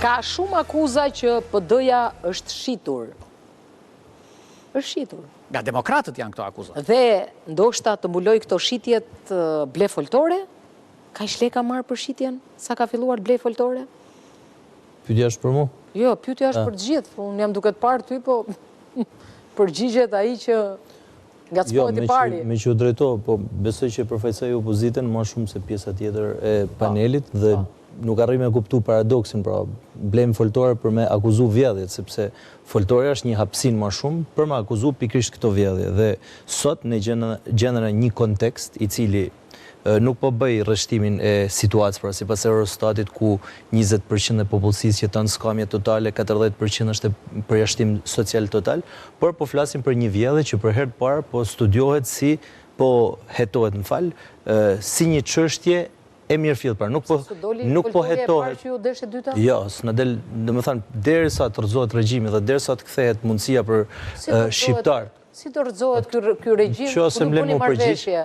Ka shumë akuza që PD-ja është shitur. Është shitur. Nga demokratët janë këto akuza. Dhe ndoshta të mbuloj këto shitjet ble foltore, ka i shleka marë për shitjen, sa ka filluar ble foltore? Pyetja është për mu? Jo, pyetja është për gjithë. Unë jam duke të parë ty, po përgjigjet ai që nga cpohet i pari. Me që u drejto, po besoj që përfaqësoj opozitën më shumë se pjesa tjetër e panelit dhe nuk arri me kuptu paradoksin, pra blejmë foltore për me akuzu vjedhjet, sepse foltore është një hapsin më shumë për me akuzu pikrisht këto vjedhje. Dhe sot ne gjenera një kontekst i cili nuk po bëj rreshtimin e situatës, pra sipas Eurostatit ku 20% e popullsisë jeton në skamje totale, 40% është përjashtim social total, por po flasim për një vjedhje që për herë të parë po studiohet si po hetohet si një çështje e mirëfillt, pra nuk po hetohet. Jo, s'na del, domethënë, derisa të rrëzohet regjimi dhe derisa të kthehet mundësia për shqiptar. Si të rrëzohet ky regjim ku nuk bëni marrëveshje?